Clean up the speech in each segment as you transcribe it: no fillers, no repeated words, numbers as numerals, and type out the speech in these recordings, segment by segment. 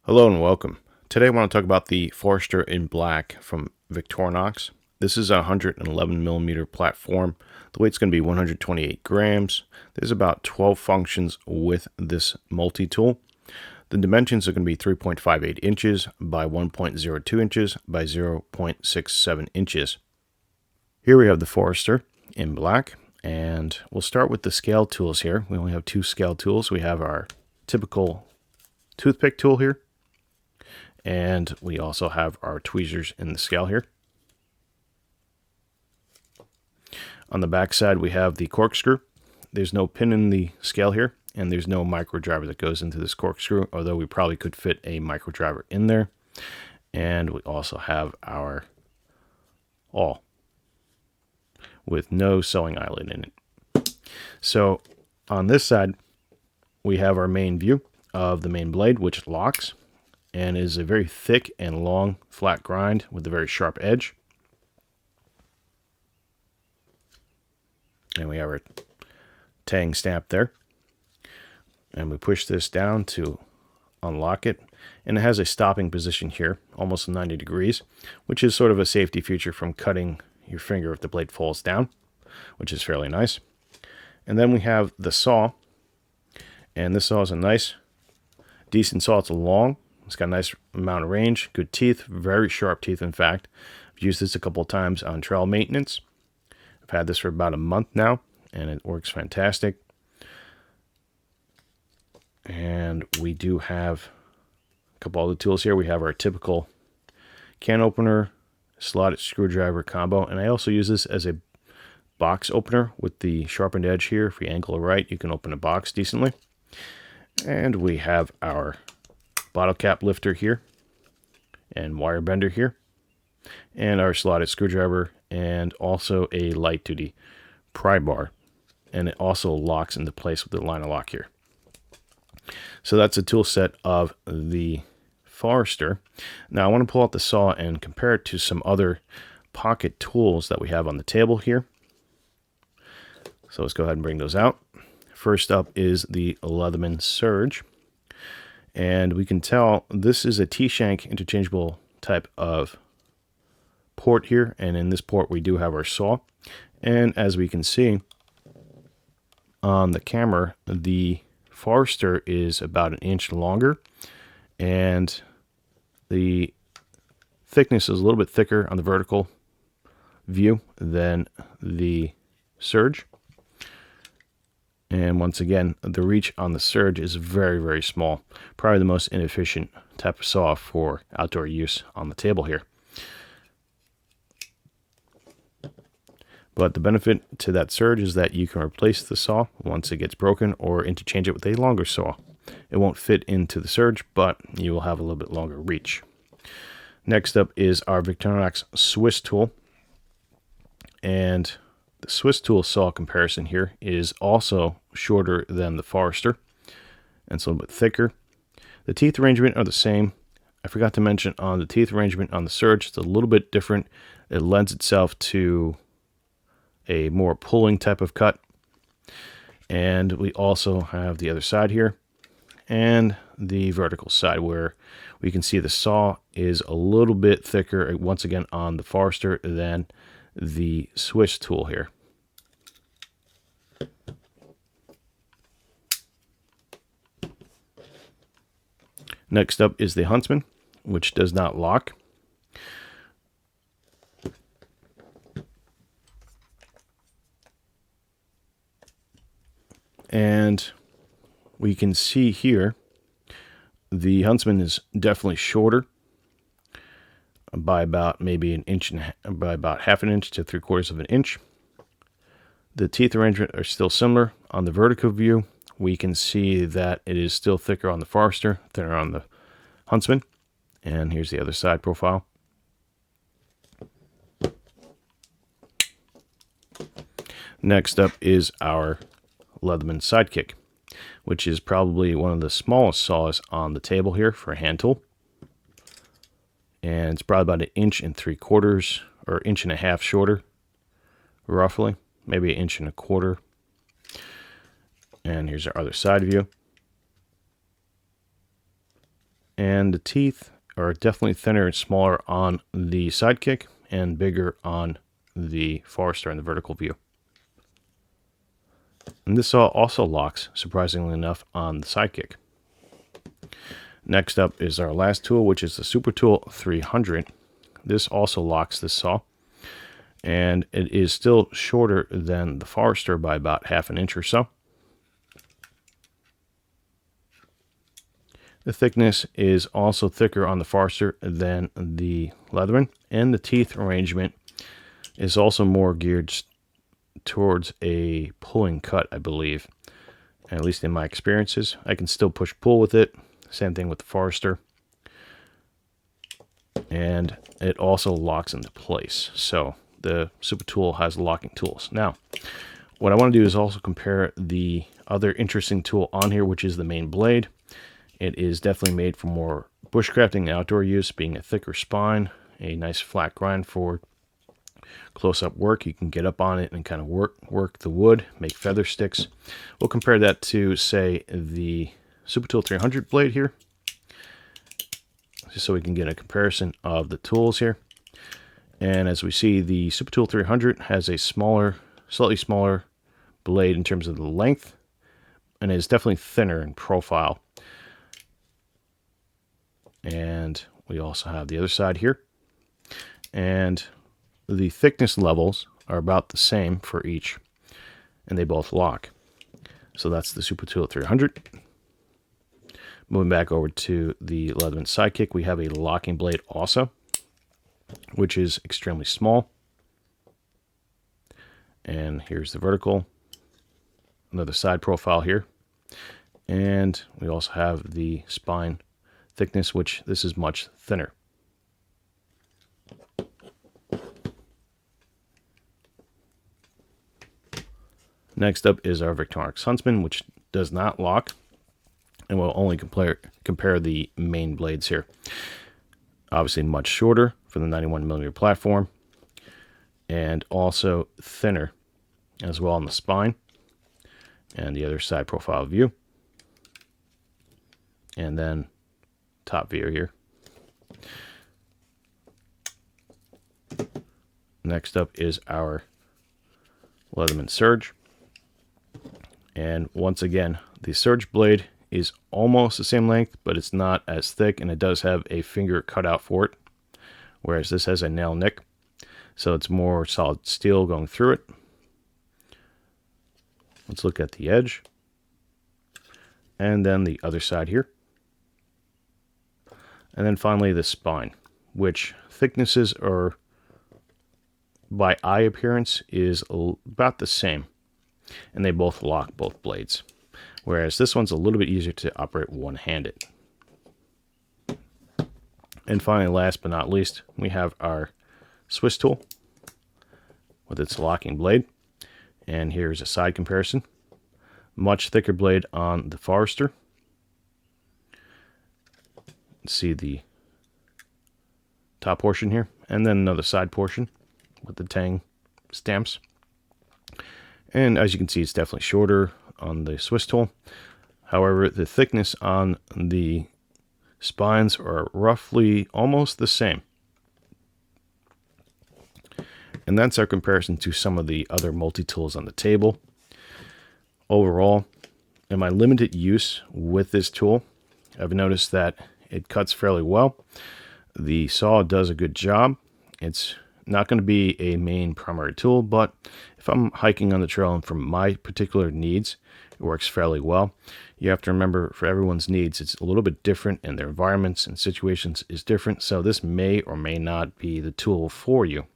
Hello and welcome. Today I want to talk about the Forester in Black from Victorinox. This is a 111mm platform. The weight's going to be 128 grams. There's about 12 functions with this multi-tool. The dimensions are going to be 3.58 inches by 1.02 inches by 0.67 inches. Here we have the Forester in black, and we'll start with the scale tools here. We only have two scale tools. We have our typical toothpick tool here, and we also have our tweezers in the scale here. On the back side, we have the corkscrew. There's no pin in the scale here, and there's no micro driver that goes into this corkscrew, although we probably could fit a micro driver in there. And we also have our awl with no sewing eyelet in it. So on this side, we have our main view of the main blade, which locks and is a very thick and long flat grind with a very sharp edge. And we have our tang stamp there. And we push this down to unlock it. And it has a stopping position here, almost 90 degrees, which is sort of a safety feature from cutting your finger if the blade falls down, which is fairly nice. And then we have the saw. And this saw is a nice, decent saw. It's long. It's got a nice amount of range, good teeth, very sharp teeth, in fact. I've used this a couple of times on trail maintenance. I've had this for about a month now, and it works fantastic. And we do have a couple other tools here. We have our typical can opener, slotted screwdriver combo, and I also use this as a box opener with the sharpened edge here. If you angle it right, you can open a box decently. And we have our bottle cap lifter here and wire bender here, and our slotted screwdriver, and also a light duty pry bar, and it also locks into place with the liner lock here. So that's a tool set of the Forester. Now I want to pull out the saw and compare it to some other pocket tools that we have on the table here. So let's go ahead and bring those out. First up is the Leatherman Surge. And we can tell this is a T-shank interchangeable type of port here. And in this port, we do have our saw. And as we can see on the camera, the Forester is about an inch longer. And the thickness is a little bit thicker on the vertical view than the Surge. And once again, the reach on the Surge is very, very small. Probably the most inefficient type of saw for outdoor use on the table here. But the benefit to that Surge is that you can replace the saw once it gets broken or interchange it with a longer saw. It won't fit into the Surge, but you will have a little bit longer reach. Next up is our Victorinox Swiss tool. And the Swiss tool saw comparison here is also shorter than the Forester, and it's a little bit thicker. The teeth arrangement are the same. I forgot to mention on the teeth arrangement on the Surge, it's a little bit different. It lends itself to a more pulling type of cut. And we also have the other side here and the vertical side where we can see the saw is a little bit thicker, once again, on the Forester than the Swiss tool here. Next up is the Huntsman, which does not lock. And we can see here the Huntsman is definitely shorter by about maybe an inch and by about half an inch to 3/4 of an inch. The teeth arrangement are still similar. On the vertical view, we can see that it is still thicker on the Forester, thinner on the Huntsman. And here's the other side profile. Next up is our Leatherman Sidekick, which is probably one of the smallest saws on the table here for a hand tool. And it's probably about 1 3/4 inches or 1.5 inches shorter, roughly, maybe 1.25 inches. And here's our other side view. And the teeth are definitely thinner and smaller on the Sidekick and bigger on the Forester in the vertical view. And this saw also locks, surprisingly enough, on the Sidekick. Next up is our last tool, which is the Super Tool 300. This also locks this saw, and it is still shorter than the Forester by about 1/2 inch or so. The thickness is also thicker on the Forester than the Leatherman, and the teeth arrangement is also more geared towards a pulling cut, I believe. At least in my experiences. I can still push-pull with it. Same thing with the Forester. And it also locks into place. So the Super Tool has locking tools. Now, what I want to do is also compare the other interesting tool on here, which is the main blade. It is definitely made for more bushcrafting and outdoor use, being a thicker spine, a nice flat grind for close-up work. You can get up on it and kind of work the wood, make feather sticks. We'll compare that to, say, the Super Tool 300 blade here, just so we can get a comparison of the tools here. And as we see, the Super Tool 300 has a slightly smaller blade in terms of the length, and is definitely thinner in profile. And we also have the other side here. And the thickness levels are about the same for each, and they both lock. So that's the Super Tool 300. Moving back over to the Leatherman Sidekick, we have a locking blade also, which is extremely small. And here's the vertical, another side profile here. And we also have the spine thickness, which this is much thinner. Next up is our Victorinox Huntsman, which does not lock, and we'll only compare the main blades here. Obviously much shorter for the 91mm platform, and also thinner as well on the spine, and the other side profile view, and then top view here. Next up is our Leatherman Surge. And once again, the Surge blade is almost the same length, but it's not as thick, and it does have a finger cut out for it, whereas this has a nail nick, so it's more solid steel going through it. Let's look at the edge, and then the other side here. And then finally the spine, which thicknesses are, by eye appearance, is about the same. And they both lock both blades, whereas this one's a little bit easier to operate one-handed. And finally, last but not least, we have our Swiss tool with its locking blade. And here's a side comparison. Much thicker blade on the Forester. See the top portion here, and then another side portion with the tang stamps. And as you can see, it's definitely shorter on the Swiss tool. However, the thickness on the spines are roughly almost the same. And that's our comparison to some of the other multi-tools on the table. Overall, in my limited use with this tool, I've noticed that it cuts fairly well. The saw does a good job. It's not going to be a main primary tool, but if I'm hiking on the trail and for my particular needs, it works fairly well. You have to remember, for everyone's needs, it's a little bit different, and their environments and situations is different, so this may or may not be the tool for you.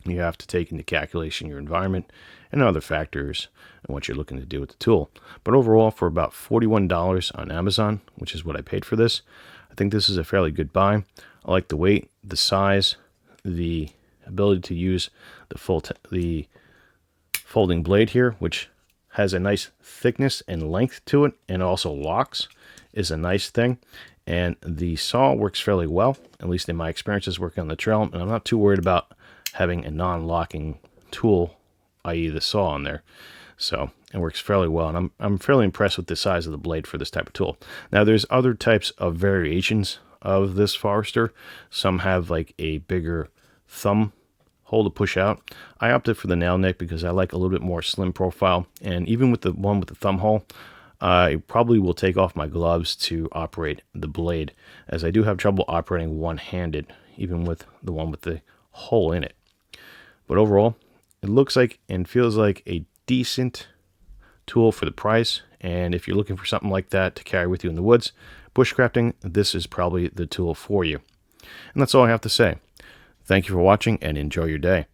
You have to take into calculation your environment and other factors and what you're looking to do with the tool. But overall, for about $41 on Amazon, which is what I paid for this, I think this is a fairly good buy. I like the weight, the size, the ability to use the folding blade here, which has a nice thickness and length to it, and also locks, is a nice thing. And the saw works fairly well, at least in my experiences working on the trail, and I'm not too worried about having a non-locking tool, i.e. the saw, on there. So it works fairly well, and I'm fairly impressed with the size of the blade for this type of tool. Now there's other types of variations of this Forester. Some have like a bigger thumb hole to push out. I opted for the nail neck because I like a little bit more slim profile, and even with the one with the thumb hole, I probably will take off my gloves to operate the blade, as I do have trouble operating one-handed, even with the one with the hole in it. But overall, it looks like and feels like a decent tool for the price, and if you're looking for something like that to carry with you in the woods, bushcrafting, this is probably the tool for you. And that's all I have to say. Thank you for watching, and enjoy your day.